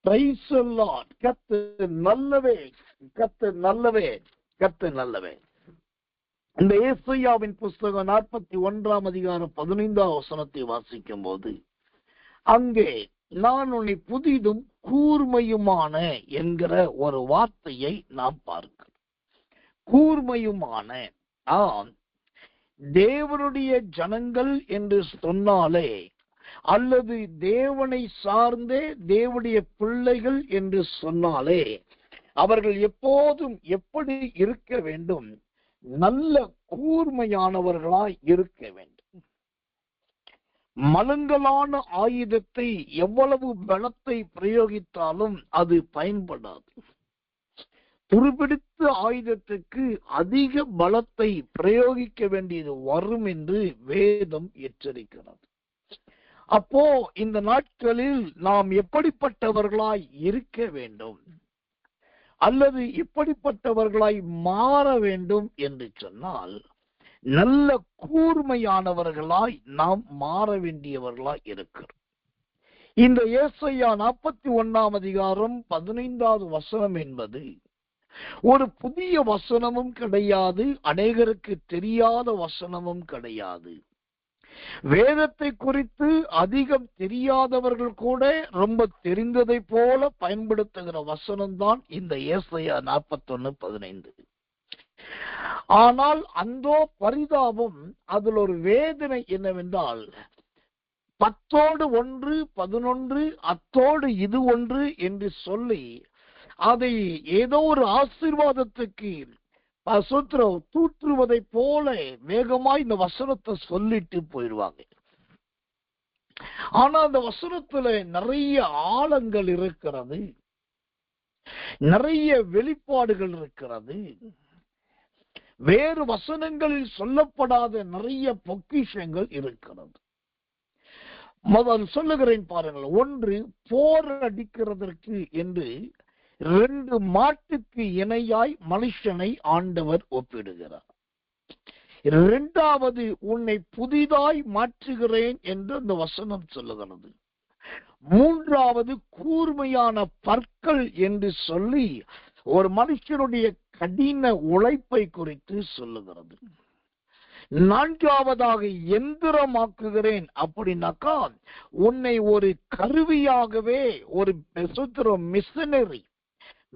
Praise the Lord. கர்த்தர் நல்லவே, கர்த்தர் நல்லவே, கர்த்தர் நல்லவே. இந்த ஏசாயாவின் புஸ்தகம் 41 அதிகாரம் 15 வசனத்தை வாசிக்கும் போது, அங்கே நான் உன்னை புதிதும் கூர்மையுமான என்கிற ஒரு வார்த்தையை நாம் பார்க்கிறோம். கூர்மையுமான, தேவனுடைய ஜனங்கள் என்று சொன்னாலே, அல்லது தேவனை சார்ந்தே தேவனுடைய பிள்ளைகள் என்று சொன்னாலே, அவர்கள் எப்போதும் எப்படி இருக்க வேண்டும்? நல்ல கூர்மையானவர்களாய் இருக்க வேண்டும். மலங்களான ஆயுதத்தை எவ்வளவு பலத்தை பிரயோகித்தாலும் அது பயன்படாது. துருபிடித்த ஆயுதத்துக்கு அதிக பலத்தை பிரயோகிக்க வேண்டியது வரும் என்று வேதம் எச்சரிக்கிறது. அப்போ இந்த நாட்களில் நாம் எப்படிப்பட்டவர்களாய் இருக்க வேண்டும், அல்லது எப்படிப்பட்டவர்களாய் மாற வேண்டும் என்று சொன்னால், நல்ல கூர்மையானவர்களாய் நாம் மாற வேண்டியவர்களாய் இருக்கிறோம். இந்த ஏசாயா 41 அதிகாரம் 15 வசனம் என்பது ஒரு புதிய வசனமும் கிடையாது, அநேகருக்கு தெரியாத வசனமும் கிடையாது. வேதத்தை குறித்து அதிகம் தெரியாதவர்கள் கூட ரொம்ப தெரிந்ததை போல பயன்படுத்துகிற வசனம் தான் இந்த ஏசாயா 41:15. ஆனால் அந்தோ பரிதாபம், அதில் ஒரு வேதனை என்னவென்றால், 10 1 11 அத்தோடு இது ஒன்று என்று சொல்லி அதை ஏதோ ஒரு ஆசீர்வாதத்துக்கு தூற்றுவதை போல வேகமாய் இந்த வசனத்தை சொல்லிட்டு போயிடுவாங்க. ஆனா அந்த வசனத்துல நிறைய ஆழங்கள் இருக்கிறது, நிறைய வெளிப்பாடுகள் இருக்கிறது. வேறு வசனங்களில் சொல்லப்படாத நிறைய பொக்கிஷங்கள் இருக்கிறது. முதல் சொல்லுகிறேன் பாருங்கள். ஒன்று, போர் அடிக்கிறதற்கு என்று 2 மாட்டுக்கு இணையாய் மனுஷனை ஆண்டவர் ஒப்பிடுகிறார். 2வது, உன்னை புதிதாய் மாற்றுகிறேன் என்று அந்த வசனம் சொல்லுகிறது. 3வது, கூர்மையான பற்கள் என்று சொல்லி ஒரு மனுஷனுடைய கடின உழைப்பை குறித்து சொல்லுகிறது. 4வதாக, எந்திரமாக்குகிறேன் அப்படின்னாக்கா, உன்னை ஒரு கருவியாகவே, ஒரு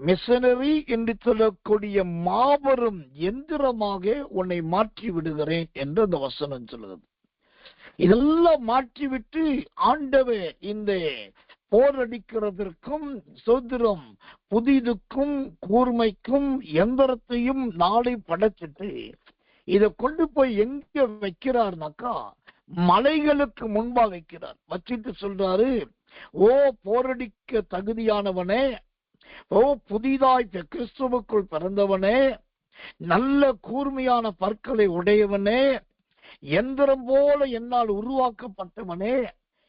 மிஷனரி என்று சொல்லக்கூடிய மாபெரும் எந்திரமாக உன்னை மாற்றி விடுகிறேன் என்று அந்த வசனம் சொல்லுகிறது. இதெல்லாம் மாற்றிவிட்டு ஆண்டவர் இந்த போரடிக்கிறதற்கும் சோதரம் புதிதுக்கும் கூர்மைக்கும் எந்திரத்தையும் நாளை படைச்சிட்டு இதை கொண்டு போய் எங்க வைக்கிறார்னாக்கா, மலைகளுக்கு முன்பாக வைக்கிறார். வச்சிட்டு சொல்றாரு, ஓ போரடிக்க தகுதியானவனே, ஓ புதிதாய் கிறிஸ்துவுக்குள் பிறந்தவனே, நல்ல கூர்மையான பற்களை உடையவனே, எந்திரம் போல என்னால் உருவாக்கப்பட்டவனே,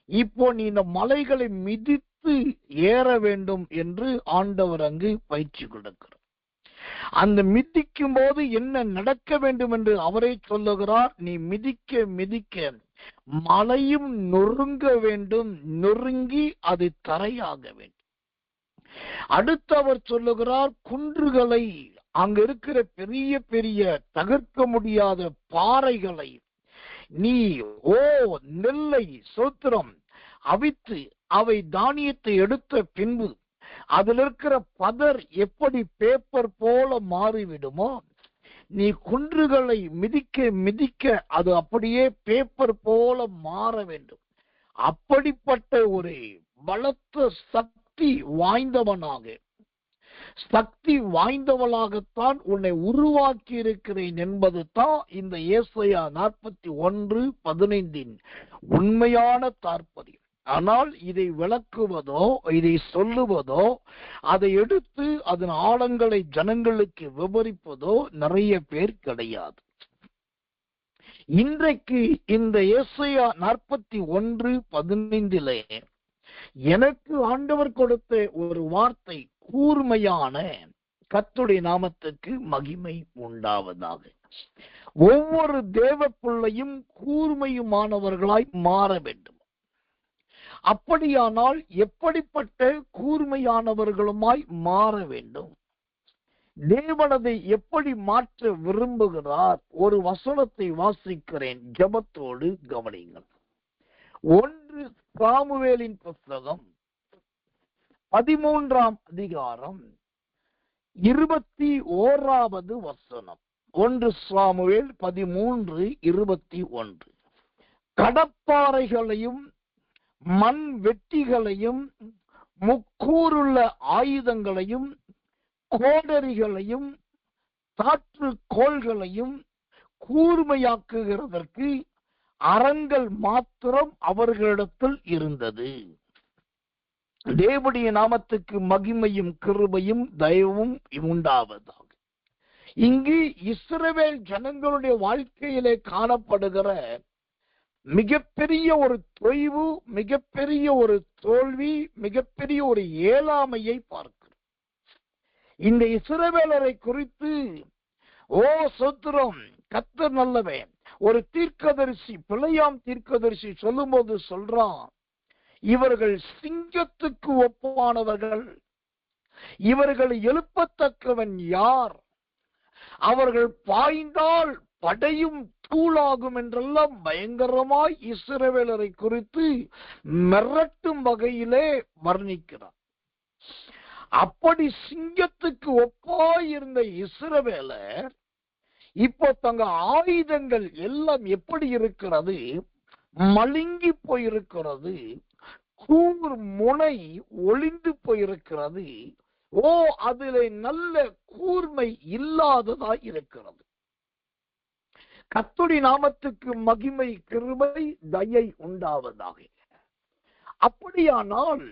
இப்போ நீ இந்த மலைகளை மிதித்து ஏற வேண்டும் என்று ஆண்டவர் அங்கு பயிற்சி கொடுக்கிறார். அந்த மிதிக்கும் போது என்ன நடக்க வேண்டும் என்று அவரே சொல்லுகிறார். நீ மிதிக்க மிதிக்க மலையும் நொறுங்க வேண்டும், நொறுங்கி அது தரையாக வேண்டும். அடுத்து அவர் சொல்லுகிறார், குன்றுகளை, அங்க இருக்கிற பெரிய பெரிய தகர்க்க முடியாத பாறைகளை நீ நெல்லை சோத்திரம் அவித்து அவை தானியத்தை எடுத்த பின்பு அதில் இருக்கிற பதர் எப்படி பேப்பர் போல மாறிவிடுமோ, நீ குன்றுகளை மிதிக்க மிதிக்க அது அப்படியே பேப்பர் போல மாற வேண்டும். அப்படிப்பட்ட ஒரு பலத்த சக்தி வாய்ந்தவளாகத்தான் உன்னை உருவாக்கி இருக்கிறேன் என்பது தான் இந்த ஏசாயா 41:15 உண்மையான தாற்பயம். ஆனால் இதை விளக்குவதோ, இதை சொல்லுவதோ, அதை எடுத்து அதன் ஆழங்களை ஜனங்களுக்கு விவரிப்பதோ நிறைய பேர் கிடையாது. இன்றைக்கு இந்த ஏசாயா 41:15 எனக்கு ஆண்டவர் கொடுத்த ஒரு வார்த்தை, கூர்மையான, கர்த்தருடைய நாமத்துக்கு மகிமை உண்டாவதாக. ஒவ்வொரு தேவ பிள்ளையும் கூர்மையுமானவர்களாய் மாற வேண்டும். அப்படியானால் எப்படிப்பட்ட கூர்மையானவர்களுமாய் மாற வேண்டும்? தேவனதை எப்படி மாற்ற விரும்புகிறார்? ஒரு வசனத்தை வாசிக்கிறேன், ஜெபத்தோடு கவனிங்கள். 1 சாமுவேலின் புத்தகம் 13ஆம் அதிகாரம் 21வது வசனம். 1 சாமுவேல் 13:21. கடப்பாறைகளையும் மண் வெட்டிகளையும் முக்கூறுள்ள ஆயுதங்களையும் கோடரிகளையும் காற்று கோள்களையும் கூர்மையாக்குகிறதற்கு அரண்கள் மாத்திரம் அவர்களிடத்தில் இருந்தது. தேவனுடைய நாமத்துக்கு மகிமையும் கிருபையும் தயவும் உண்டாவதாக. இங்கு இஸ்ரவேல் ஜனங்களுடைய வாழ்க்கையிலே காணப்படுகிற மிகப்பெரிய ஒரு தொய்வு, மிகப்பெரிய ஒரு தோல்வி, மிகப்பெரிய ஒரு ஏழாமையை பார்க்கிறோம். இந்த இஸ்ரவேலரை குறித்து சோத்திரம், கர்த்தர் நல்லவன், ஒரு தீர்க்கதரிசி, பிழையாம் தீர்க்கதரிசி சொல்லும்போது சொல்றான், இவர்கள் சிங்கத்துக்கு ஒப்பானவர்கள், இவர்களை எழுப்பத்தக்கவன் யார்? அவர்கள் பாய்ந்தால் படையும் தூளாகும் என்றெல்லாம் பயங்கரமாய் இஸ்ரவேலரை குறித்து மிரட்டும் வகையிலே வர்ணிக்கிறார். அப்படி சிங்கத்துக்கு ஒப்பாய் இருந்த இஸ்ரவேலர் இப்போ தங்க ஆயுதங்கள் எல்லாம் எப்படி இருக்கிறது? மழுங்கி போயிருக்கிறது. கூர் முனை ஒளிந்து போயிருக்கிறது. அதிலே நல்ல கூர்மை இல்லாததாய் இருக்கிறது. கர்த்தருடைய நாமத்துக்கு மகிமை கிருபை தயை உண்டாவதாக. அப்படியானால்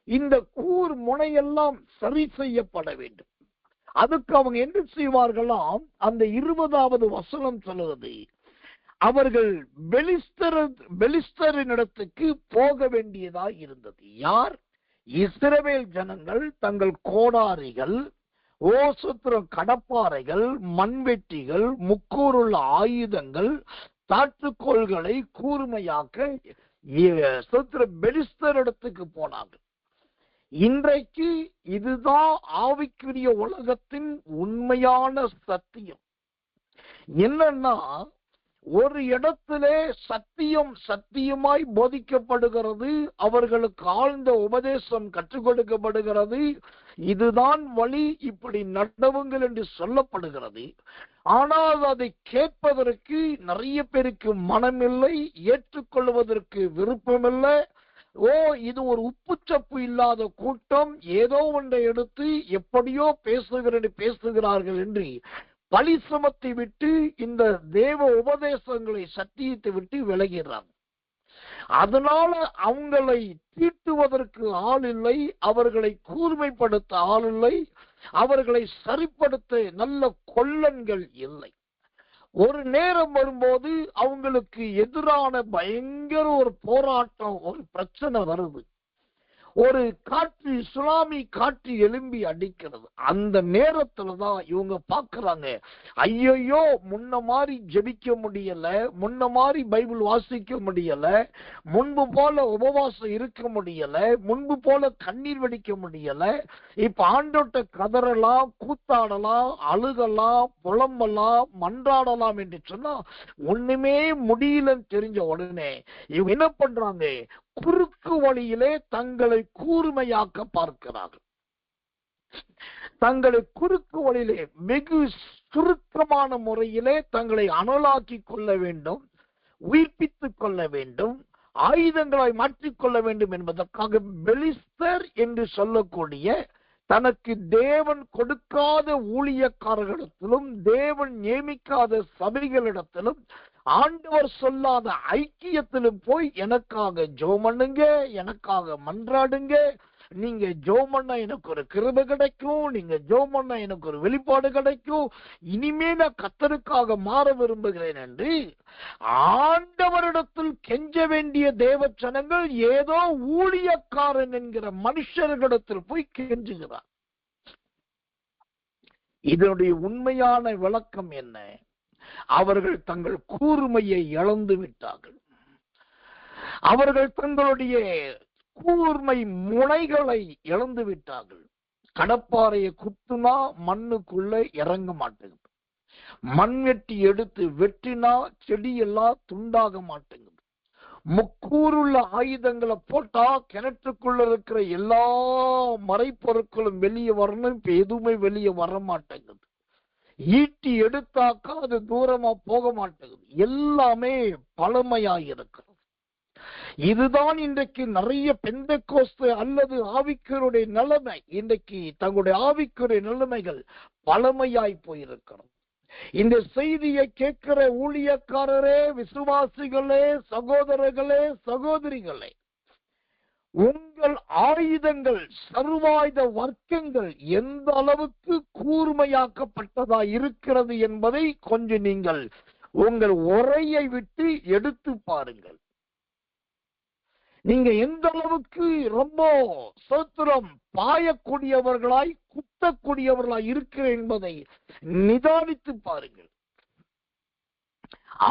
இந்த கூர் முனையெல்லாம் சரி செய்யப்பட வேண்டும். அதுக்கு அவங்க என்ன செய்வார்களாம்? அந்த 20வது வசனம் சொல்லுவது, அவர்கள் பெலிஸ்தரினிடத்துக்கு போக வேண்டியதாய் இருந்தது. யார்? இஸ்ரவேல் ஜனங்கள் தங்கள் கோடாரிகள், கடப்பாறைகள், மண்வெட்டிகள், முக்கூறுள்ள ஆயுதங்கள், தாற்றுக்கோள்களை கூர்மையாக்க பெலிஸ்தரிடத்துக்கு போனார்கள். இன்றைக்கு இதுதான் ஆவிக்குரிய உலகத்தின் உண்மையான சத்தியம். என்னன்னா, ஒரு இடத்திலே சத்தியம் சத்தியமாய் போதிக்கப்படுகிறது, அவர்களுக்கு ஆழ்ந்த உபதேசம் கற்றுக் கொடுக்கப்படுகிறது, இதுதான் வழி, இப்படி நடவுங்கள் என்று சொல்லப்படுகிறது. ஆனால் அதை கேட்பதற்கு நிறைய பேருக்கு மனமில்லை, ஏற்றுக்கொள்வதற்கு விருப்பமில்லை. இது ஒரு உப்புச்சப்பு இல்லாத கூட்டம், ஏதோ ஒன்றை எடுத்து எப்படியோ பேசுகிறார்கள் என்று பழி சுமத்தி விட்டு இந்த தேவ உபதேசங்களை சத்தியத்தை விட்டு விலகிறார். அதனால அவங்களை தீட்டுவதற்கு ஆள் இல்லை, அவர்களை கூர்மைப்படுத்த ஆள் இல்லை, அவர்களை சரிப்படுத்த நல்ல கொல்லன்கள் இல்லை. ஒரு நேரம் வரும்போது அவங்களுக்கு எதிரான பயங்கர ஒரு போராட்டம், ஒரு பிரச்சனை வருது. ஒரு காற்று, சுனாமி காற்று எழும்பி அடிக்கிறது. அந்த நேரத்துலதான் இவங்க பாக்குறாங்க, ஐயோ முன்ன மாதிரி ஜெபிக்க முடியல, முன்ன மாதிரி பைபிள் வாசிக்க முடியல, முன்பு போல உபவாசம் இருக்க முடியல, முன்பு போல கண்ணீர் வடிக்க முடியல. இப்ப ஆண்டோட்ட கதறலாம், கூத்தாடலாம், அழுகலாம், புலம்பலாம், மன்றாடலாம் என்று சொன்னா ஒண்ணுமே முடியலன்னு தெரிஞ்ச உடனே இவங்க என்ன பண்றாங்க? குறுக்கு வழியிலே தங்களை கூர்மையாக்க பார்க்கிறார்கள். தங்களை குறுக்கு வழியிலே வெகு சுருக்கமான முறையிலே தங்களை அனலாக்கி கொள்ள வேண்டும், உயிர்ப்பித்துக் கொள்ள வேண்டும், ஆயுதங்களை மாற்றிக்கொள்ள வேண்டும் என்பதற்காக பெலிஸ்தர் என்று சொல்லக்கூடிய தனக்கு தேவன் கொடுக்காத ஊழியக்காரர்களிடத்திலும் தேவன் நியமிக்காத சபைகளிடத்திலும் ஆண்டவர் சொல்லாத ஐக்கியத்திலும் போய் எனக்காக ஜெபம் பண்ணுங்க, எனக்காக மன்றாடுங்க, நீங்க ஜெபம் பண்ணா எனக்கு ஒரு கிருபை கிடைக்கும், நீங்க ஜெபம் பண்ணா எனக்கு ஒரு வெளிப்பாடு கிடைக்கும், இனிமே நான் கர்த்தருக்காக மாற விரும்புகிறேன் என்று ஆண்டவரிடத்தில் கெஞ்ச வேண்டிய தேவ ஜனங்கள் ஏதோ ஊழியக்காரன் என்கிற மனுஷர்களிடத்தில் போய் கெஞ்சுகிறார். இதனுடைய உண்மையான விளக்கம் என்ன? அவர்கள் தங்கள் கூர்மையை இழந்து விட்டார்கள். அவர்கள் தங்களுடைய கூர்மை முனைகளை இழந்து விட்டார்கள். கடப்பாறையை குத்துனா மண்ணுக்குள்ள இறங்க மாட்டேங்குது. மண்வெட்டி எடுத்து வெட்டினா செடியெல்லாம் துண்டாக மாட்டேங்குது. முக்கூறுள்ள ஆயுதங்களை போட்டா கிணற்றுக்குள்ள இருக்கிற எல்லா மறைப்பொருட்களும் வெளியே வரணும், இப்ப எதுவுமே வெளியே வர மாட்டேங்குது. ஈட்டி எடுத்தாக்கா அது தூரமா போக மாட்டேங்குது. எல்லாமே பழமையாயிருக்கிறது. இதுதான் இன்றைக்கு நிறைய பெந்தெக்கோஸ்து அல்லது ஆவிக்குரிய நிலைமை. இன்றைக்கு தங்களுடைய ஆவிக்குரிய நிலைமைகள் பழமையாய் போயிருக்கிறது. இந்த செய்தியை கேட்கிற ஊழியக்காரரே, விசுவாசிகளே, சகோதரர்களே, சகோதரிகளே, உங்கள் ஆயுதங்கள், சர்வாயுத வர்க்கங்கள் எந்த அளவுக்கு கூர்மையாக்கப்பட்டதா இருக்கிறது என்பதை கொஞ்சம் நீங்கள் உங்கள் உரையை விட்டு எடுத்து பாருங்கள். நீங்க எந்த அளவுக்கு ரொம்ப சோத்திரம் பாயக்கூடியவர்களாய், குத்தக்கூடியவர்களாய் இருக்கிற என்பதை நிதானித்து பாருங்கள்.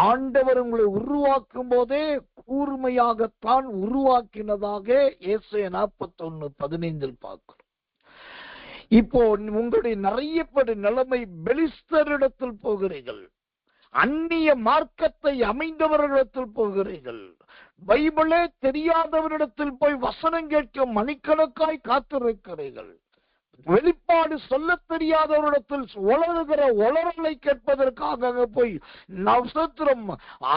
ஆண்டவர் உங்களை உருவாக்கும் போதே கூர்மையாகத்தான் உருவாக்கினதாக ஏசாயா 41:15 பார்க்கிறோம். இப்போ உங்களுடைய நிறைய பேர் நிலைமை, பெலிஸ்தரிடத்தில் போகிறீர்கள், அந்நிய மார்க்கத்தை அமைந்தவர்களிடத்தில் போகிறீர்கள், பைபிளே தெரியாதவரிடத்தில் போய் வசனம் கேட்க மணிக்கணக்காய் காத்திருக்கிறீர்கள், வெளிப்பாடு சொல்ல தெரியாதவரிடத்தில் உளறுகிற உளறலை கேட்பதற்காக போய் நவசத்திரம்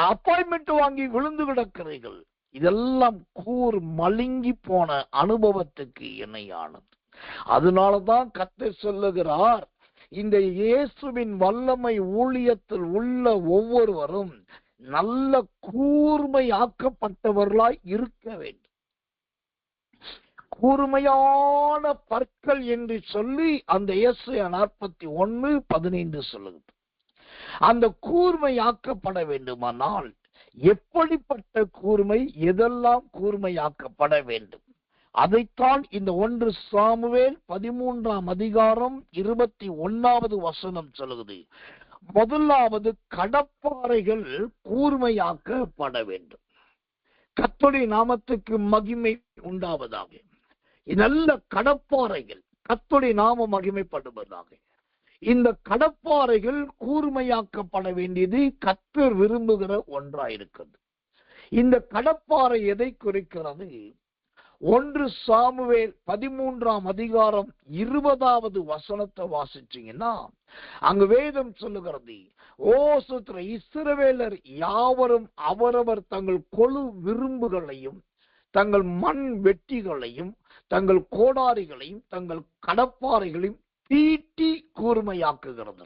அப்பாயின்மெண்ட் வாங்கி விழுந்து கிடக்கிறீர்கள். இதெல்லாம் கூர் மழுங்கி போன அனுபவத்துக்கு இணையானது. அதனாலதான் கர்த்தர் சொல்லுகிறார், இந்த இயேசுவின் வல்லமை ஊழியத்தில் உள்ள ஒவ்வொருவரும் நல்ல கூர்மையாக்கப்பட்டவர்களாய் இருக்க வேண்டும். கூர்மையான பற்கள் என்று சொல்லி அந்த ஏசாயா 41:15 சொல்லுகிறது. அந்த கூர்மையாக்கப்பட வேண்டுமானால் எப்படிப்பட்ட கூர்மை, எதெல்லாம் கூர்மையாக்கப்பட வேண்டும், அதைத்தான் இந்த 1 சாமுவேல் 13:21 சொல்லுகிறது. முதலாவது, கடப்பாறைகள் கூர்மையாக்கப்பட வேண்டும். கர்த்தருடைய நாமத்துக்கு மகிமை உண்டாவதாக. நல்ல கடப்பாறைகள், கர்த்தருடைய நாமம் மகிமைப்படுவதாக. இந்த கடப்பாறைகள் கூர்மையாக்கப்பட வேண்டியது கர்த்தர் விரும்புகிற ஒன்றாயிருக்கிறது. இந்த கடப்பாறை எதை குறிக்கிறது? 1 சாமுவேல் 13:20 வாசிச்சீங்கன்னா அங்கு வேதம் சொல்லுகிறது, இஸ்ரவேலர் யாவரும் அவரவர் தங்கள் கொழு விரும்புகளையும் தங்கள் மண் வெட்டிகளையும் தங்கள் கோடாரிகளையும் தங்கள் கடப்பாறைகளையும் தீட்டி கூர்மையாக்குகிறது.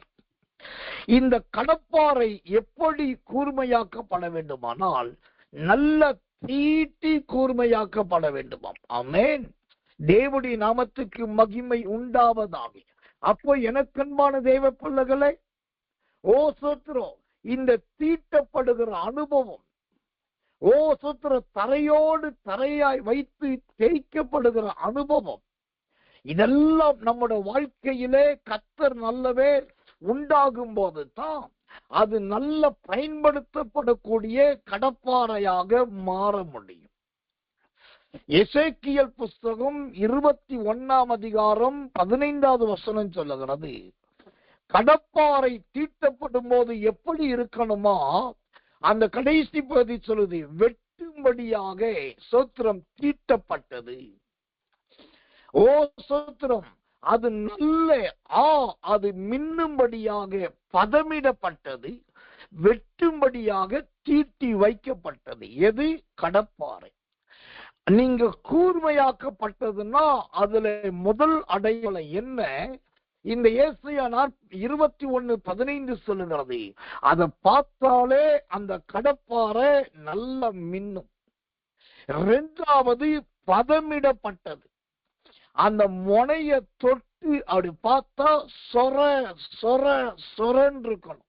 இந்த கடப்பாறை எப்படி கூர்மையாக்கப்பட வேண்டுமானால் நல்ல தீட்டி கூர்மையாக்கப்பட வேண்டுமாம். ஆமென். தேவனுடைய நாமத்துக்கு மகிமை உண்டாவதாக. அப்போ எனக்கன்பான தேவ பிள்ளைகளே, சோத்திரம், இந்த தீட்டப்படுகிற அனுபவம், சோத்திரம், தரையோடு தரையாய் வைத்து தேய்க்கப்படுகிற அனுபவம், இதெல்லாம் நம்முடைய வாழ்க்கையிலே கர்த்தர் நல்லவே உண்டாகும் போது தான் அது நல்ல பயன்படுத்தப்படக்கூடிய கடப்பாறையாக மாற முடியும். எசேக்கியேல் புஸ்தகம் 21:15 சொல்லுகிறது, கடப்பாறை தீட்டப்படும் போது எப்படி இருக்கணுமா, அந்த கடைசி பகுதி சொல்லுது, வெட்டும்படியாக சோத்திரம் தீட்டப்பட்டது. சோத்திரம், அது நல்ல அது மின்னும்படியாக பதமிடப்பட்டது, வெட்டும்படியாக தீட்டி வைக்கப்பட்டது. எது? கடப்பாறை. நீங்க கூர்மையாக்கப்பட்டதுன்னா அதுல முதல் அடையாளம் என்ன? இந்த ஏசாயா 21:15 சொல்லுகிறது, அதை பார்த்தாலே அந்த கடப்பாறை நல்ல மின்னும். இரண்டாவது, பதமிடப்பட்டது. அந்த முனைய தொட்டு அப்படி பார்த்தா சொர சொர சொரன்னு இருக்கணும்.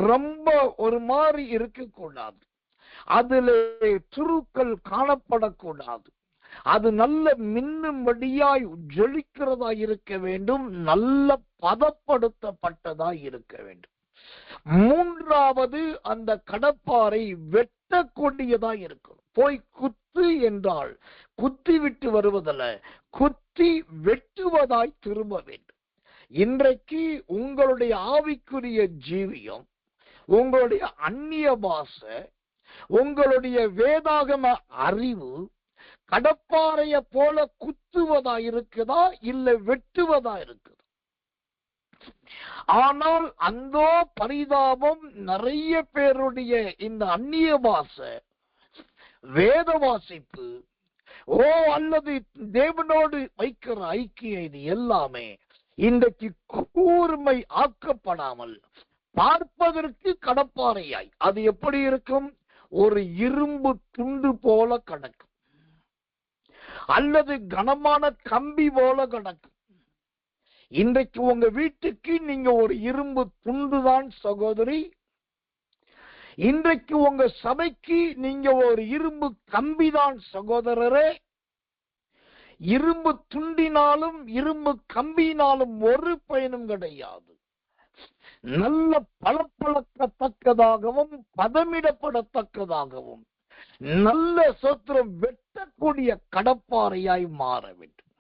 ரொம்ப ஒரு மாதிரி இருக்கக்கூடாது. அதுல துருக்கள் காணப்படக்கூடாது. அது நல்ல மின்னும்படியாய் ஜொலிக்கிறதா இருக்க வேண்டும். நல்ல பதப்படுத்தப்பட்டதா இருக்க வேண்டும். மூன்றாவது, அந்த கடப்பாறை வெட்டக்கூடியதா இருக்கணும். போய் குத்து என்றால் குத்தி விட்டு வருவதல்ல, குத்தி வெட்டுவதாய் திரும்ப வேண்டும். இன்றைக்கு உங்களுடைய ஆவிக்குரிய ஜீவியம், உங்களுடைய அந்நிய பாஷை, உங்களுடைய வேதாகம அறிவு கடப்பாறைய போல குத்துவதா இருக்குதா இல்ல வெட்டுவதா இருக்குது? ஆனால் அந்த பரிதாபம் நிறைய பேருடைய இந்த அந்நிய பாஷை, வேத வாசிப்பு, அல்லது தேவனோடு வைக்கிற ஐக்கியம், இது எல்லாமே இன்றைக்கு கூர்மை ஆக்கப்படாமல் பார்ப்பதற்கு கடப்பாறையாய் அது எப்படி இருக்கும்? ஒரு இரும்பு துண்டு போல கிடக்கும், அல்லது கனமான கம்பி போல கிடக்கும். இன்றைக்கு உங்க வீட்டுக்கு நீங்க ஒரு இரும்பு துண்டுதான் சகோதரி. இன்றைக்கு உங்க சபைக்கு நீங்க ஒரு இரும்பு கம்பிதான் சகோதரரே. இரும்பு துண்டினாலும் இரும்பு கம்பியினாலும் ஒரு பயனும் கிடையாது. நல்ல பளபளக்கத்தக்கதாகவும் பதமிடப்படத்தக்கதாகவும் நல்ல சோத்திரம் வெட்டக்கூடிய கடப்பாறையாய் மாற வேண்டும்.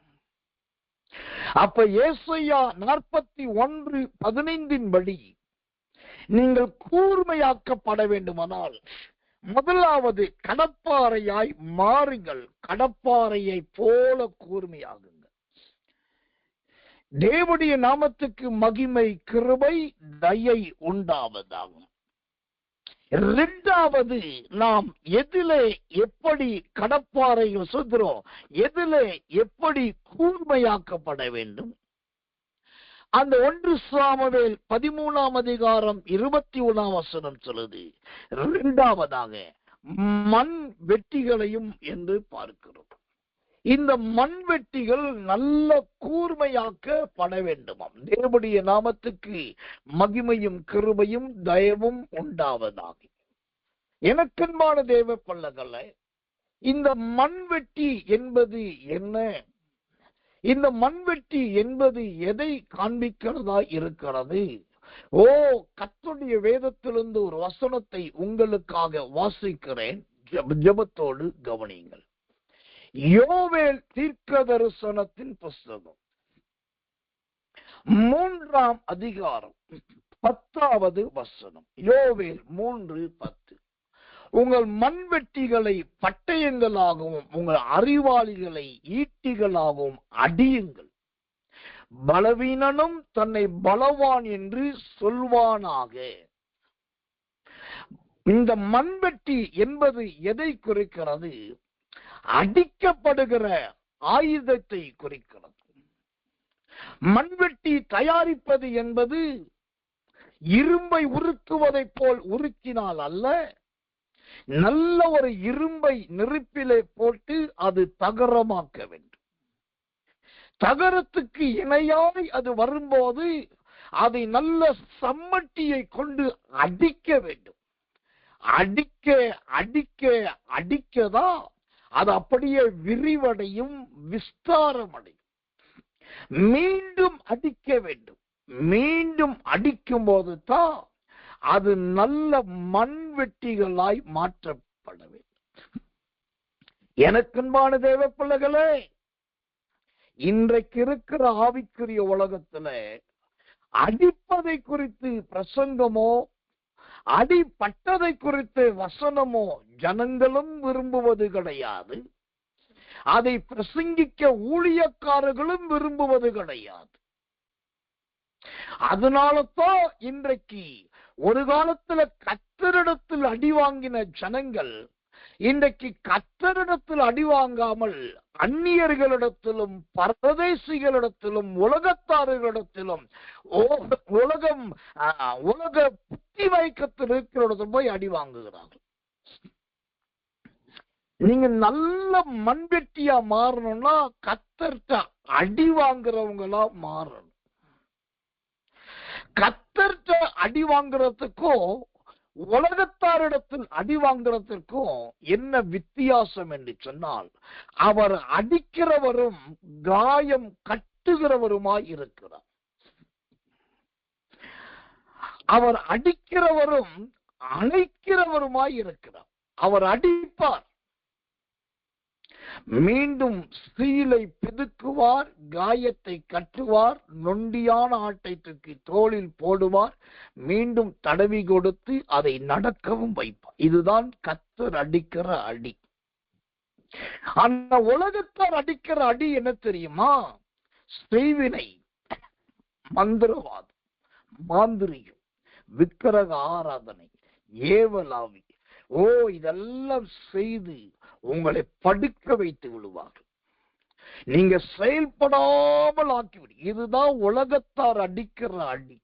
அப்ப ஏசாயா 41:15 படி நீங்கள் கூர்மையாக்கப்பட வேண்டுமானால் முதலாவது கடப்பாறையாய் மாறுங்கள். கடப்பாறையை போல கூர்மையாகுங்கள். தேவனுடைய நாமத்துக்கு மகிமை, கிருபை, தயை உண்டாவதாகும். இரண்டாவது, நாம் எதிலே எப்படி கடப்பாறைகள் சுத்துறோம், எதிலே எப்படி கூர்மையாக்கப்பட வேண்டும்? அந்த 1 சாமுவேல் 13:21 சொல்லுது. இரண்டாவதாக மண் வெட்டிகளையும் என்று பார்க்கிறோம். இந்த மண்வெட்டிகள் நல்ல கூர்மையாக்கப்பட வேண்டுமாம். தேவனுடைய நாமத்துக்கு மகிமையும் கிருபையும் தயவும் உண்டாவதாக. எனக்கன்பான தேவ பிள்ளைகளே, இந்த மண்வெட்டி என்பது என்ன? இந்த மண்வெட்டி என்பது எதை காண்பிக்கிறதா இருக்கிறது? கர்த்தருடைய வேதத்திலிருந்து ஒரு வசனத்தை உங்களுக்காக வாசிக்கிறேன். ஜெபத்தோடு கவனியுங்கள். யோவேல் தீர்க்கதரிசனத்தின் புஸ்தகம் 3ஆம் அதிகாரம் 10வது வசனம். யோவேல் 3:10. உங்கள் மண்வெட்டிகளை பட்டயங்களாகவும் உங்கள் அறிவாளிகளை ஈட்டிகளாகவும் அடியுங்கள். பலவீனனும் தன்னை பலவான் என்று சொல்வானாக. இந்த மண்வெட்டி என்பது எதை குறிக்கிறது? அடிக்கப்படுகிற ஆயுதத்தை குறிக்கிறது. மண்வெட்டி தயாரிப்பது என்பது இரும்பை உருக்குவதை போல் உருக்கினால் அல்ல, நல்ல ஒரு இரும்பை நெருப்பிலே போட்டு அது தகரமாக்க வேண்டும். தகரத்துக்கு இணையாய் அது வரும்போது அதை நல்ல சம்மட்டியை கொண்டு அடிக்க வேண்டும். அடிக்க அடிக்க அடிக்கதான் அது அப்படியே விரிவடையும், விஸ்தாரம் அடையும். மீண்டும் அடிக்க வேண்டும். மீண்டும் அடிக்கும் போது தான் அது நல்ல மண்வெட்டிகளாய் மாற்றப்பட வேண்டும். எனக்கன்பான தேவ பிள்ளைகளே, இன்றைக்கு இருக்கிற ஆவிக்குரிய உலகத்துல அடிப்பதை குறித்து பிரசங்கமோ அடிப்பட்டதை குறித்து வசனமோ ஜனங்களும் விரும்புவது கிடையாது. அதை பிரசங்கிக்க ஊழியக்காரர்களும் விரும்புவது கிடையாது. அதனாலதான் இன்றைக்கு ஒரு காலத்துல கர்த்தரிடத்தில் அடி வாங்கின ஜனங்கள் இன்றைக்கு கர்த்தரிடத்தில் அடி வாங்காமல் அந்நியர்களிடத்திலும் பரதேசிகளிடத்திலும் உலகத்தார்களிடத்திலும் உலக புத்தி வைக்கத்தில் இருக்கிற போய் அடி வாங்குகிறார்கள். நீங்க நல்ல மண்வெட்டியா மாறணும்னா கர்த்தர்ட்ட அடி வாங்குறவங்களா மாறணும். கர்த்தர்ட்ட அடி வாங்குறதுக்கும் உலகத்தாரிடத்தில் அடி வாங்குறதுக்கும் என்ன வித்தியாசம் என்று சொன்னால், அவர் அடிக்கிறவரும் காயம் கட்டுகிறவருமாய் இருக்கிறார். அவர் அடிக்கிறவரும் அணைக்கிறவருமாய் இருக்கிறார். அவர் அடிப்பார். மீண்டும் சீலை பிதுக்குவார், காயத்தை கட்டுவார், நொண்டியான ஆட்டை தூக்கி தோளில் போடுவார், மீண்டும் தடவி கொடுத்து அதை நடக்கவும் வைப்பார். இதுதான் கர்த்தர் அடிக்கிற அடி. அந்த உலகத்தார் அடிக்கிற அடி என்ன தெரியுமா? செய்வினை, மந்திரவாதம், மாந்திரிகம், விக்கிரக ஆராதனை, ஏவலாவி, இதெல்லாம் செய்து உங்களை படுக்க வைத்து விடுவார்கள். நீங்க செயல்படாமல் ஆக்கிவிடு. இதுதான் உலகத்தார் அடிக்கிற அடி.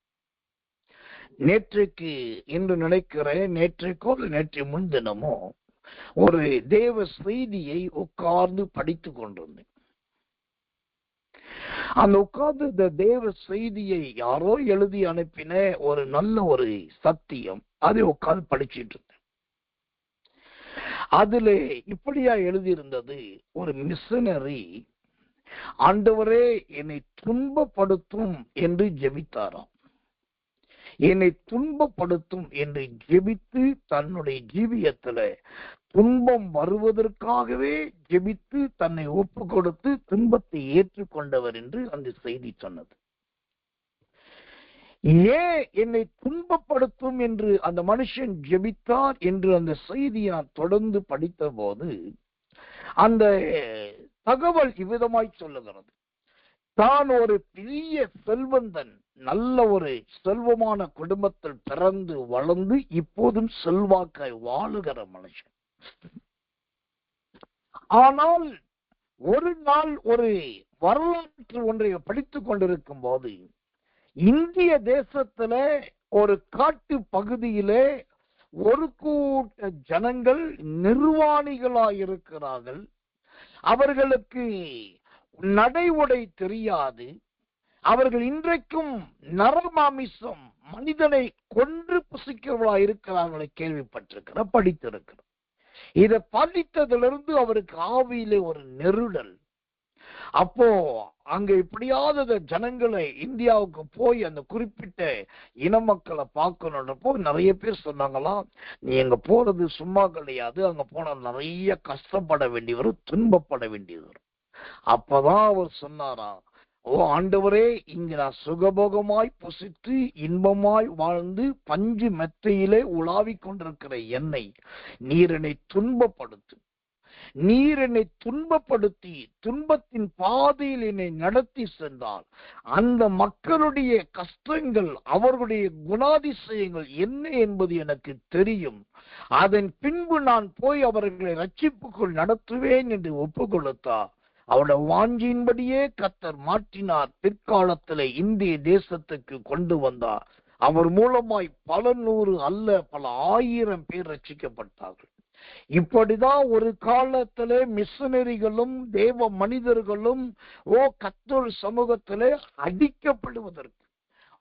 நேற்றைக்கு என்று நினைக்கிறேன், நேற்றைக்கோ நேற்று முன்தினமோ ஒரு தேவ செய்தியை உட்கார்ந்து படித்து கொண்டிருந்தேன். அந்த உட்கார்ந்து இந்த தேவ செய்தியை யாரோ எழுதி அனுப்பின ஒரு நல்ல ஒரு சத்தியம், அதை உட்கார்ந்து படிச்சுட்டு இருந்தேன். அதுல இப்படியா எழுதியிருந்தது, ஒரு மிஷனரி ஆண்டவரே என்னை துன்பப்படுத்தும் என்று ஜெபித்தாராம். என்னை துன்பப்படுத்தும் என்று ஜெபித்து தன்னுடைய ஜீவியத்துல துன்பம் வருவதற்காகவே ஜெபித்து தன்னை ஒப்பு கொடுத்து துன்பத்தை ஏற்றுக்கொண்டவர் என்று அந்த செய்தி சொன்னது. ஏன் என்னை துன்பப்படுத்தும் என்று அந்த மனுஷன் ஜெபித்தார் என்று அந்த செய்தியை நான் தொடர்ந்து படித்த போது அந்த தகவல் இவ்விதமாய் சொல்லுகிறது. தான் ஒரு பெரிய செல்வந்தன், நல்ல ஒரு செல்வமான குடும்பத்தில் பிறந்து வளர்ந்து இப்போதும் செல்வாக்காய் வாழுகிற மனுஷன். ஆனால் ஒரு நாள் ஒரு வரலாற்று ஒன்றை படித்துக் கொண்டிருக்கும் போது இந்திய தேசத்துல ஒரு காட்டு பகுதியிலே ஒரு கூட்ட ஜனங்கள் நிர்வாணிகளாயிருக்கிறார்கள். அவர்களுக்கு நடை உடை தெரியாது. அவர்கள் இன்றைக்கும் நரமாமிசம், மனிதனை கொன்று புசிக்கிறவர்களாக இருக்கிறார்களை கேள்விப்பட்டிருக்கிற, படித்திருக்கிறார். இதை படித்ததிலிருந்து அவருக்கு ஆவியிலே ஒரு நெருடல். அப்போ அங்க இப்படியாவது ஜனங்களை இந்தியாவுக்கு போய் அந்த குறிப்பிட்ட இன மக்களை பார்க்கணுன்றப்போ நிறைய பேர் சொன்னாங்களாம், நீ அங்க போறது சும்மா கிடையாது, அங்க போனா நிறைய கஷ்டப்பட வேண்டி வரும், துன்பப்பட வேண்டியது வரும். அப்பதான் அவர் சொன்னாராம், ஆண்டவரே, இங்கு நான் சுகபோகமாய் புசித்து இன்பமாய் வாழ்ந்து பஞ்சு மெத்தையிலே உலாவிக் கொண்டிருக்கிற என்னை நீர் என்னை துன்பப்படுத்து. நீர் என்னை துன்பப்படுத்தி துன்பத்தின் பாதையில் என்னை நடத்தி சென்றால் அந்த மக்களுடைய கஷ்டங்கள், அவர்களுடைய குணாதிசயங்கள் என்ன என்பது எனக்கு தெரியும். அதன் பின்பு நான் போய் அவர்களை ரட்சிப்புக்குள் நடத்துவேன் என்று ஒப்பு கொடுத்தார். அவருடைய வாஞ்சியின்படியே கர்த்தர் மாற்றினார். பிற்காலத்தில் இந்திய தேசத்துக்கு கொண்டு வந்தார். அவர் மூலமாய் பல நூறு அல்ல பல ஆயிரம் பேர் ரட்சிக்கப்பட்டார்கள். இப்படிதான் ஒரு காலத்திலே மிஷனரிகளும் தேவ மனிதர்களும் கர்த்தர் சமூகத்திலே அடிக்கப்படுவதற்கு,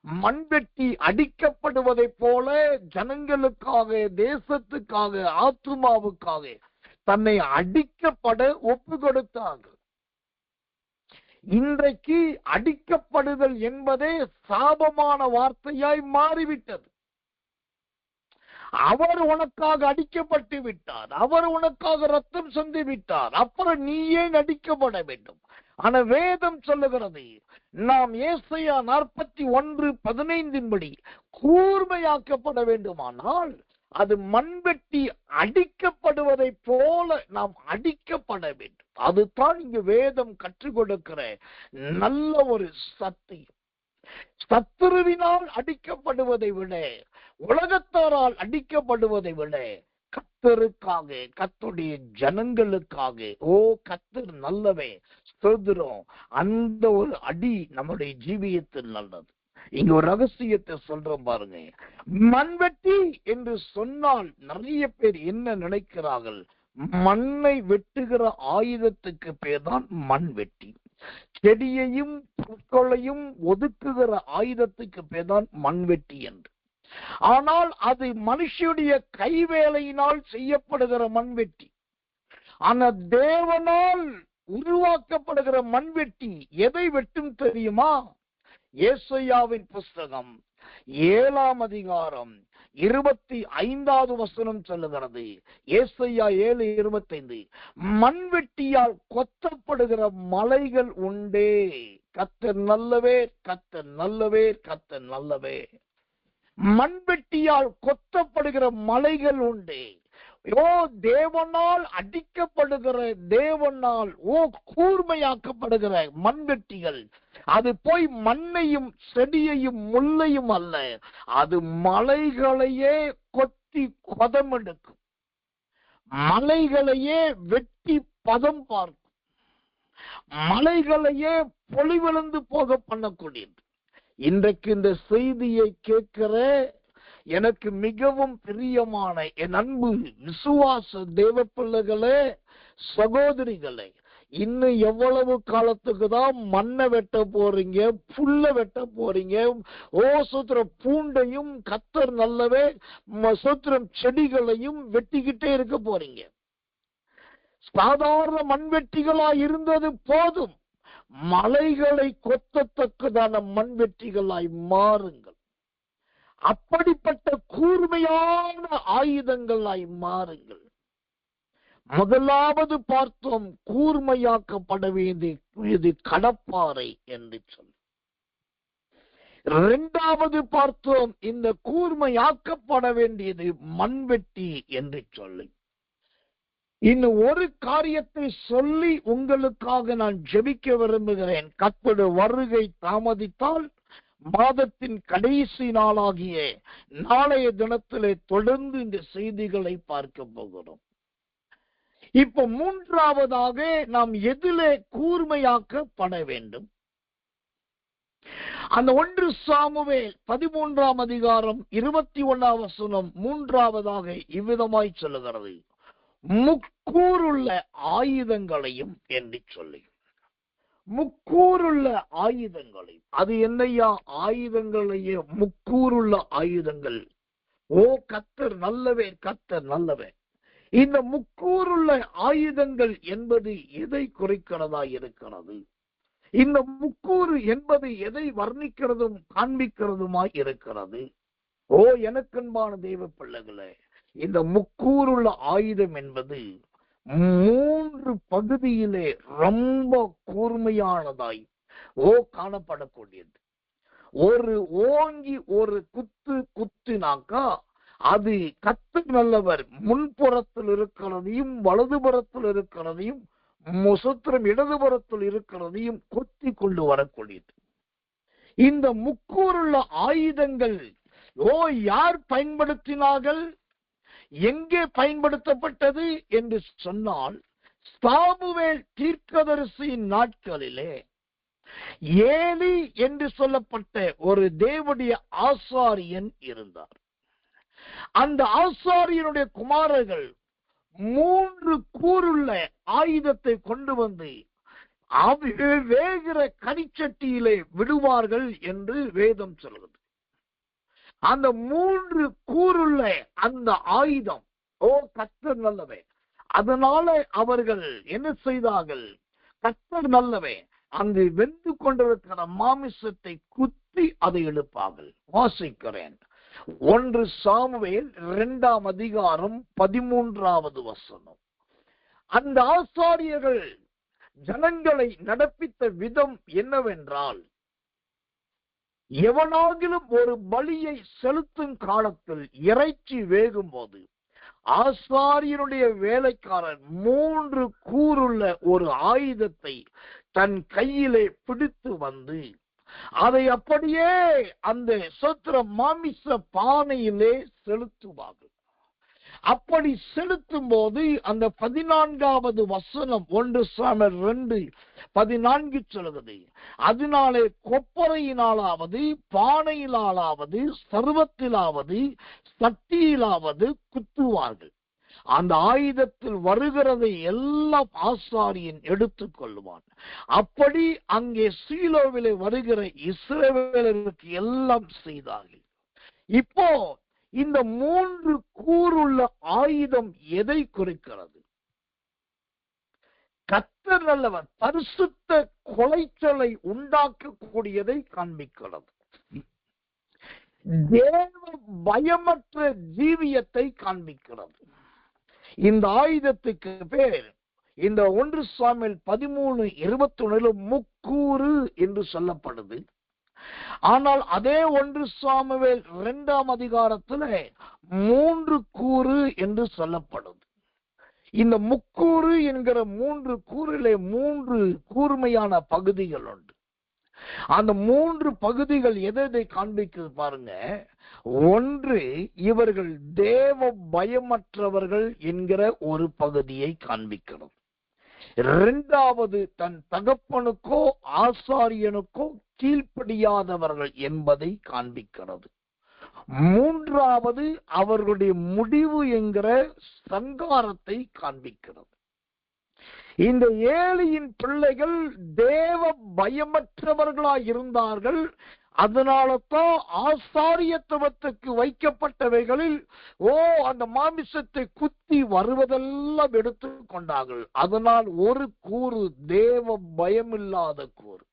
மண்வெட்டி அடிக்கப்படுவதை போல ஜனங்களுக்காக, தேசத்துக்காக, ஆத்துமாவுக்காக தன்னை அடிக்கப்பட ஒப்பு கொடுத்தார்கள். இன்றைக்கு அடிக்கப்படுதல் என்பதே சாபமான வார்த்தையாய் மாறிவிட்டது. அவர் உனக்காக அடிக்கப்பட்டு விட்டார், அவர் உனக்காக ரத்தம் சிந்தி விட்டார், அப்புறம் நீ ஏன் அடிக்கப்பட வேண்டும்? ஆனா வேதம் சொல்லுகிறது, நாம் ஏசாயா 41:15 கூர்மையாக்கப்பட வேண்டுமானால் அது மண்வெட்டி அடிக்கப்படுவதை போல நாம் அடிக்கப்பட வேண்டும். அதுதான் இங்கு வேதம் கற்றுக் கொடுக்கிற நல்ல ஒரு சத்தியம். சத்துருவினால் அடிக்கப்படுவதை விட, உலகத்தாரால் அடிக்கப்படுவதை விட கர்த்தருக்காக, கர்த்தருடைய ஜனங்களுக்காக, கர்த்தர் நல்லவே சொல்கிறோம், அந்த ஒரு அடி நம்முடைய ஜீவியத்தில் நல்லது. இங்க ஒரு ரகசியத்தை சொல்றோம் பாருங்க. மண்வெட்டி என்று சொன்னால் நிறைய பேர் என்ன நினைக்கிறார்கள்? மண்ணை வெட்டுகிற ஆயுதத்துக்கு பேர் தான் மண்வெட்டி. செடியையும் புற்களையும் ஒதுக்குகிற ஆயுதத்துக்கு பேர் தான் மண்வெட்டி என்று. ஆனால் அது மனுஷனுடைய கைவேலையினால் செய்யப்படுகிற மண்வெட்டி. ஆனா தேவனால் உருவாக்கப்படுகிற மண்வெட்டி எதை வெட்டும் தெரியுமா? ஏசாயாவின் புஸ்தகம் 7 25வது வசனம் சொல்லுகிறது. ஏசாயா 7:25, மண்வெட்டியால் கொத்தப்படுகிற மலைகள் உண்டே. கர்த்தர் நல்லவே, கர்த்தர் நல்லவே, கர்த்தர் நல்லவே. மண்வெட்டியால் கொத்தப்படுகிற மலைகள் உண்டே. ஓ, தேவனால் அடிக்கப்படுகிற, தேவனால் கூர்மையாக்கப்படுகிற மண்வெட்டிகள், அது போய் மண்ணையும் செடியையும் முள்ளையும் அல்ல, அது மலைகளையே கொத்தி பதம் எடுக்கும், மலைகளையே வெட்டி பதம் பார்க்கும், மலைகளையே பொலிவிழந்து போக பண்ணக்கூடியது. இன்றைக்கு இந்த செய்தியை கேட்கிற எனக்கு மிகவும் பிரியமான என் அன்பு விசுவாச தேவ பிள்ளைகளே, சகோதரிகளே, இன்னும் எவ்வளவு காலத்துக்கு தான் மண்ணை வெட்ட போறீங்க, புல்ல வெட்ட போறீங்க? ஓ சோத்திரம், பூண்டையும் கர்த்தர் நல்லவே சோத்திரம் செடிகளையும் வெட்டிக்கிட்டே இருக்க போறீங்க. சாதாரண மண்வெட்டிகளா இருந்தது போதும், மலைகளை கொத்தத்தக்கதான மண்வெட்டிகளாய் மாறுங்கள். அப்படிப்பட்ட கூர்மையான ஆயுதங்களாய் மாறுங்கள். முதலாவது பார்த்தோம், கூர்மையாக்கப்பட வேண்டியது கடப்பாறை என்று சொல்லி. இரண்டாவது பார்த்தோம், இந்த கூர்மையாக்கப்பட வேண்டியது மண்வெட்டி என்று சொல்லி. இன்னும் ஒரு காரியத்தை சொல்லி உங்களுக்காக நான் ஜெபிக்க விரும்புகிறேன். கர்த்தருடைய வருகை தாமதித்தால் மாதத்தின் கடைசி நாளாகிய நாளைய தினத்திலே தொடர்ந்து இந்த செய்திகளை பார்க்க போகிறோம். இப்ப மூன்றாவதாக நாம் எதிலே கூர்மையாக்கப்பட வேண்டும்? அந்த 1 சாமுவேல் 13ஆம் அதிகாரம் 21ஆம் வசனம் மூன்றாவதாக இவ்விதமாய் சொல்லுகிறது, முக்கூறுள்ள ஆயுதங்களையும் என்று சொல்லி. முக்கூறுள்ள ஆயுதங்களை, அது என்னையா ஆயுதங்களையே முக்கூறுள்ள ஆயுதங்கள்? ஓ கர்த்தர் நல்லவே, கர்த்தர் நல்லவே. இந்த முக்கூறுள்ள ஆயுதங்கள் என்பது எதை குறிக்கிறதா இருக்கிறது? இந்த முக்கூறு என்பது எதை வர்ணிக்கிறதும் காண்பிக்கிறதுமாய் இருக்கிறது? ஓ எனக்கன்பான தெய்வ பிள்ளைகளே, இந்த முக்கூறுள்ள ஆயுதம் என்பது 3 பகுதியிலே ரொம்ப கூர்மையானதாய் காணப்படக்கூடியது. ஒரு ஓங்கி ஒரு குத்துனாக்கா அது கர்த்தர் நல்லவர் முன்புறத்தில் இருக்கிறதையும் வலதுபுறத்தில் இருக்கிறதையும் முசத்திரம் இடதுபுறத்தில் இருக்கிறதையும் கொத்தி கொண்டு வரக்கூடியது. இந்த முக்கூறுள்ள ஆயுதங்கள் யார் பயன்படுத்தினார்கள், எங்கே பயன்படுத்தப்பட்டது என்று சொன்னால், சாமுவேல் தீர்க்கதரிசியின் நாட்களிலே ஏலி என்று சொல்லப்பட்ட ஒரு தேவனுடைய ஆசாரியன் இருந்தார். அந்த ஆசாரியனுடைய குமாரர்கள் 3 கூறுள்ள ஆயுதத்தை கொண்டு வந்து வேகிற கனிச்சட்டியிலே விடுவார்கள் என்று வேதம் சொல்கிறது. அந்த 3 கூறுள்ள அந்த ஆயுதம் கர்த்தர் நல்லவே. அதனால அவர்கள் என்ன செய்தார்கள்? கர்த்தர் நல்லவே, அங்கு வெந்து கொண்டிருக்கிற மாமிசத்தை குத்தி அதை எழுப்பார்கள். வாசிக்கிறேன், 1 சாமுவேல் 2ஆம் அதிகாரம் 13ஆவது வசனம். அந்த ஆசாரியர்கள் ஜனங்களை நடப்பித்த விதம் என்னவென்றால், எவனாகிலும் ஒரு பலியை செலுத்தும் காலத்தில் இறைச்சி வேகும் போது ஆசாரியனுடைய வேலைக்காரன் 3 கூறுள்ள ஒரு ஆயுதத்தை தன் கையிலே பிடித்து வந்து அதை அப்படியே அந்த சோத்திர மாமிச பானையிலே செலுத்துவார்கள். அப்படி செலுத்தும் போது அந்த 14வது வசனம் 1 சாமுவேல் 2:14 சொல்கிறது, அதனாலே கொப்பரையினாலாவது பானையிலாவது சர்வத்திலாவது சட்டியிலாவது குத்துவார்கள். அந்த ஆயுதத்தில் வருகிறதை எல்லாம் ஆசாரியன் எடுத்துக் கொள்வான். அப்படி அங்கே சீலோவிலே வருகிற இஸ்ரவேலருக்கு எல்லாம் செய்தார்கள். இப்போ இந்த 3 கூறுள்ள ஆயுதம் எதை குறிக்கிறது? கர்த்தர் நல்லவர், பரிசுத்த கொலைச்சலை உண்டாக்கக்கூடியதை காண்பிக்கிறது. தேவ பயமற்ற ஜீவியத்தை காண்பிக்கிறது. இந்த ஆயுதத்துக்கு பேர் இந்த 1 சாமுவேல் 13:21 முக்கூறு என்று சொல்லப்படுது. ஆனால் அதே 1 சாமுவேல் 2ஆம் அதிகாரத்துல 3 கூறு என்று சொல்லப்படுது. இந்த முக்கூறு என்கிற 3 கூறிலே 3 கூர்மையான பகுதிகள் உண்டு. அந்த 3 பகுதிகள் எதை காண்பிக்கிறது பாருங்க. ஒன்று, இவர்கள் தேவ பயமற்றவர்கள் என்கிற ஒரு பகுதியை காண்பிக்கிறது. இரண்டாவது, தன் தகப்பனுக்கோ ஆசாரியனுக்கோ கீழ்ப்படியாதவர்கள் என்பதை காண்பிக்கிறது. மூன்றாவது, அவர்களுடைய முடிவு என்கிற சங்காரத்தை காண்பிக்கிறது. இந்த ஏலியின் பிள்ளைகள் தேவ பயமற்றவர்களாய் இருந்தார்கள். அதனால்தான் ஆசாரியத்துவத்துக்கு வைக்கப்பட்டவைகளில் அந்த மாமிசத்தை குத்தி வருவதெல்லாம் எடுத்து கொண்டார்கள். அதனால் ஒரு கூறு தேவ பயமில்லாத கூறு.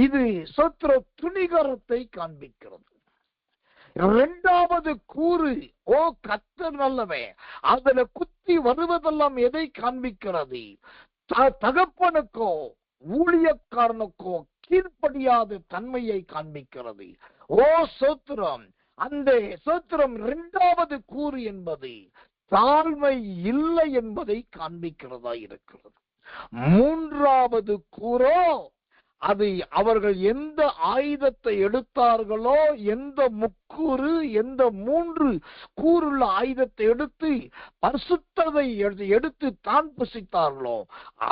இது சத்திர துணிகரத்தை காண்பிக்கிறது. இரண்டாவது கூறு கர்த்தர் நல்லவன், அதுல குத்தி வருவதெல்லாம் எதை காண்பிக்கிறது? தகப்பனுக்கோ ஊழியக்காரனுக்கோ கீழ்ப்படியாத தன்மையை காண்பிக்கிறது. சோத்திரம். அந்த சோத்திரம் இரண்டாவது கூறு என்பது தாழ்மை இல்லை என்பதை காண்பிக்கிறதா இருக்கிறது. மூன்றாவது கூறோ அது அவர்கள் எந்த ஆயுதத்தை எடுத்தார்களோ, எந்த முக்கூறு, எந்த 3 கூறுள்ள ஆயுதத்தை எடுத்து பரிசுத்தத்தை எடுத்து தான் புசித்தார்களோ,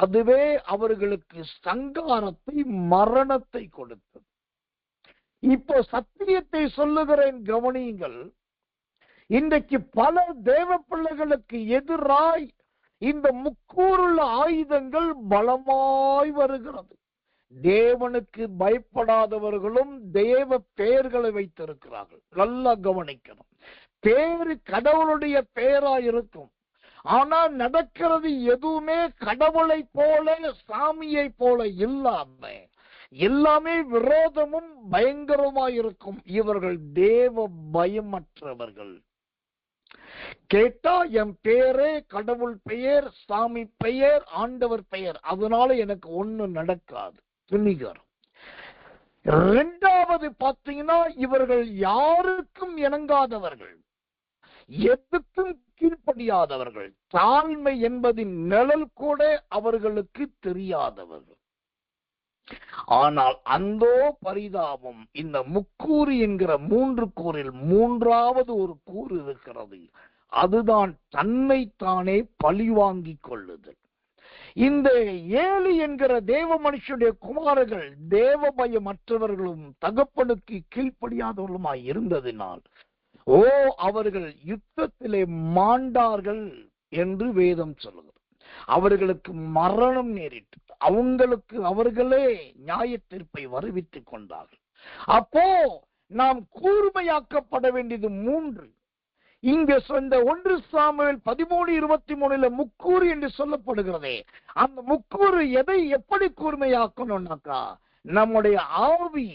அதுவே அவர்களுக்கு சங்காரத்தை, மரணத்தை கொடுத்தது. இப்போ சத்தியத்தை சொல்லுகிறேன், கவனியுங்கள். இன்றைக்கு பல தேவ பிள்ளைகளுக்கு எதிராய் இந்த முக்கூறுள்ள ஆயுதங்கள் பலமாய் வருகிறது. தேவனுக்கு பயப்படாதவர்களும் தேவ பெயர்களை வைத்திருக்கிறார்கள். நல்லா கவனிக்கணும். பேரு கடவுளுடைய பெயரா இருக்கும். ஆனா நடக்கிறது எதுவுமே கடவுளை போல, சாமியை போல இல்லாம எல்லாமே விரோதமும் பயங்கரமாயிருக்கும். இவர்கள் தேவ பயமற்றவர்கள். கேட்டா என் பெயரே கடவுள் பெயர், சாமி பெயர், ஆண்டவர் பெயர், அதனால எனக்கு ஒண்ணு நடக்காது. துணிகரம். இரண்டாவது பார்த்தீங்கன்னா, இவர்கள் யாருக்கும் இணங்காதவர்கள், எதுக்கும் கீழ்ப்படியாதவர்கள், தாழ்மை என்பதின் நிழல் கூட அவர்களுக்கு தெரியாதவர்கள். ஆனால் அந்தோ பரிதாபம், இந்த முக்கூறு என்கிற 3 கூறில் மூன்றாவது ஒரு கூறு இருக்கிறது. அதுதான் தன்னைத்தானே பழிவாங்கிக் கொள்ளுதல். இந்த ஏலி என்கிற தேவ மனுஷனுடைய குமாரர்கள் தேவ பயமற்றவர்களும் தகப்பனுக்கு கீழ்ப்படியாதவர்களுமாய் இருந்ததினால் அவர்கள் யுத்தத்திலே மாண்டார்கள் என்று வேதம் சொல்லுகிறது. அவர்களுக்கு மரணம் நேரிட்டு அவர்களே நியாய தீர்ப்பை வருவித்துக் கொண்டார்கள். அப்போ நாம் கூர்மையாக்கப்பட வேண்டியது 3. இங்க சொந்த 1 சாமுவேல் 13:23 முக்கூறு என்று சொல்லப்படுகிறதே, அந்த முக்கூறு எதை எப்படி கூர்மையாக்கணும்னாக்கா, நம்முடைய ஆவி,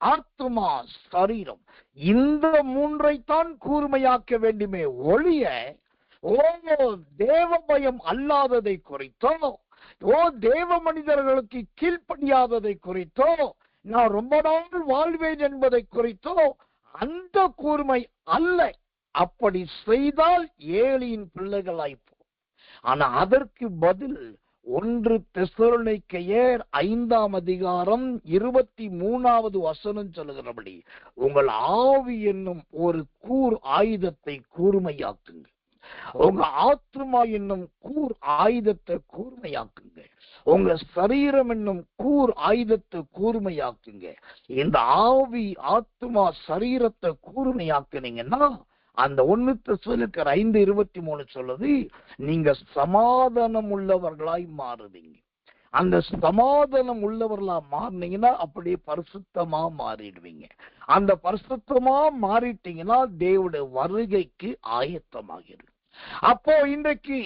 ஆத்மா, சரீரம், இந்த 3ஐத்தான் கூர்மையாக்க வேண்டுமே ஒழிய தேவ பயம் அல்லாததை குறித்தோ, தேவ மனிதர்களுக்கு கீழ்ப்படியாததை குறித்தோ, நான் ரொம்ப நாள் வாழ்வேன் என்பதை குறித்தோ அந்த கூர்மை அல்ல. அப்படி செய்தால் ஏலியின் பிள்ளைகளாய்ப்போம். ஆனா அதற்கு பதில் 1 தெசலோனிக்கேயர் 5ஆம் அதிகாரம் 23வது வசனம் சொல்லுகிறபடி, உங்கள் ஆவி என்னும் ஒரு ஆயுதத்தை கூர்மையாக்குங்க. உங்க ஆத்மா என்னும் ஆயுதத்தை கூர்மையாக்குங்க. உங்க சரீரம் என்னும் ஆயுதத்தை கூர்மையாக்குங்க. இந்த ஆவி, ஆத்மா, சரீரத்தை கூர்மையாக்குனீங்கன்னா அந்த 1 தெசலோனிக்கேயர் 5:23 சொல்லுது, நீங்க சமாதானம் உள்ளவர்களாய் மாறுவீங்க. அந்த சமாதானம் உள்ளவர்களா மாறினீங்கன்னா அப்படியே பரிசுத்தமா மாறிடுவீங்க. அந்த பரிசுத்தமா மாறிட்டீங்கன்னா தேவனுடைய வருகைக்கு ஆயத்தமாகிறது. அப்போ இன்றைக்கு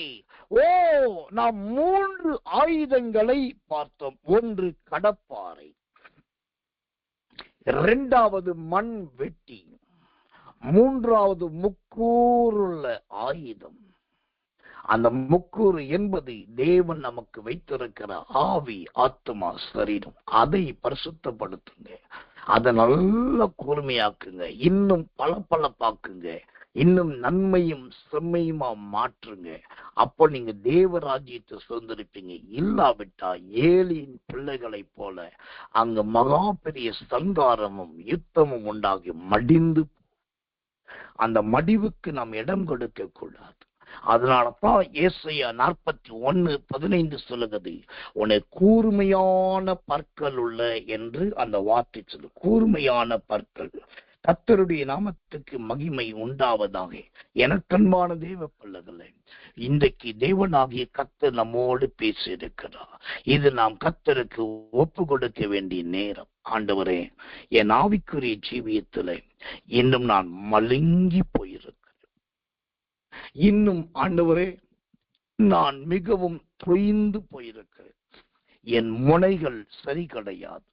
நாம் 3 ஆயுதங்களை பார்த்தோம். 1 கடப்பாறை, இரண்டாவது மண் வெட்டி, மூன்றாவது முக்கூறுள்ள ஆயுதம். அந்த முக்கூறு என்பது தேவன் நமக்கு வைத்திருக்கிற ஆவி, ஆத்மா, சரீரம். அதை பரிசுத்தப்படுத்துங்க, அதை நல்ல கூர்மையாக்குங்க, இன்னும் பளபளப்பாக்குங்க, இன்னும் நன்மையும் செம்மையுமா மாற்றுங்க. அப்போ நீங்க தேவராஜ்யத்தை சுதந்திரிப்பீங்க. இல்லாவிட்டா ஏலியின் பிள்ளைகளை போல அங்க மகா பெரிய சங்காரமும் யுத்தமும் உண்டாகி மடிந்து, அந்த மடிவுக்கு நாம் இடம் கொடுக்க கூடாது. அதனாலதான் ஏசாயா 41:15 சொல்லுகிறது, உன்னை கூர்மையான பற்கள் உள்ள என்று அந்த வார்த்தை சொல்லு. கூர்மையான பற்கள். கர்த்தருடைய நாமத்துக்கு மகிமை உண்டாவதாக. எனக்கன்பான தேவ பிள்ளைகளே, இன்றைக்கு தேவனாகிய கர்த்தர் நம்மோடு பேசி இருக்கிறார். இது நாம் கர்த்தருக்கு ஒப்பு கொடுக்க வேண்டிய நேரம். ஆண்டவரே, என் ஆவிக்குரிய ஜீவியத்துல இன்னும் நான் மழுங்கி போயிருக்கிறேன். இன்னும் ஆண்டவரே, நான் மிகவும் தொய்ந்து போயிருக்கிறேன். என் முனைகள் சரி கிடையாது.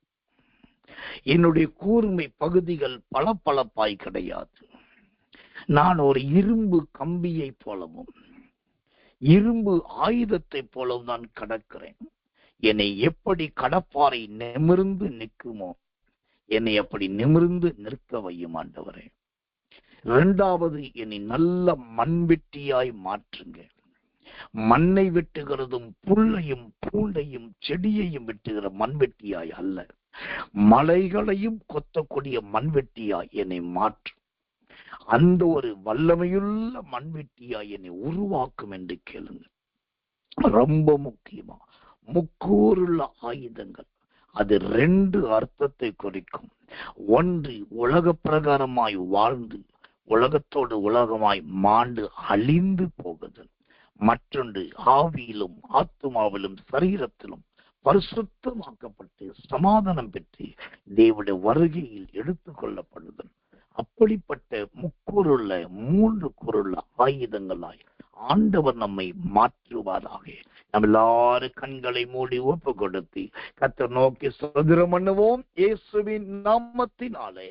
என்னுடைய கூர்மை பகுதிகள் பளபளப்பாய் கிடையாது. நான் ஒரு இரும்பு கம்பியை போலவும் இரும்பு ஆயுதத்தை போலவும் நான் கடக்கிறேன். என்னை எப்படி கடப்பாறை நிமிர்ந்து நிற்குமோ, என்னை அப்படி நிமிர்ந்து நிற்க வையும் ஆண்டவரே. இரண்டாவது, என்னை நல்ல மண்வெட்டியாய் மாற்றுங்க. மண்ணை வெட்டுகிறதும் புல்லையும் பூண்டையும் செடியையும் வெட்டுகிற மண்வெட்டியாய் அல்ல, மலைகளையும் கொத்தக்கூடிய மண்வெட்டியாய் என்னை மாற்று. அந்த ஒரு வல்லமையுள்ள மண்வெட்டியாய் என்னை உருவாக்கும் என்று கேளுங்க. ரொம்ப முக்கியமா, முக்கூறுள்ள ஆயுதங்கள். அது 2 அர்த்தத்தை குறிக்கும். ஒன்று, உலக பிரகாரமாய் வாழ்ந்து உலகத்தோடு உலகமாய் மாண்டு அழிந்து போகுதல். மற்றொன்று, ஆவியிலும் ஆத்துமாவிலும் சரீரத்திலும் பரிசுத்தமாக்கப்பட்டு சமாதானம் பெற்று தேவனுடைய வருகையில் எடுத்துக் கொள்ளப்படுதல். அப்படிப்பட்ட முக்கூறுள்ள 3 கூறுள்ள ஆயுதங்களாய் ஆண்டவர் நம்மை மாற்றுவாராக. நம்ம எல்லாரும் கண்களை மூடி ஒப்பு கொடுத்து கர்த்தர் நோக்கி சோதரம் பண்ணுவோம். இயேசுவின் நாமத்தினாலே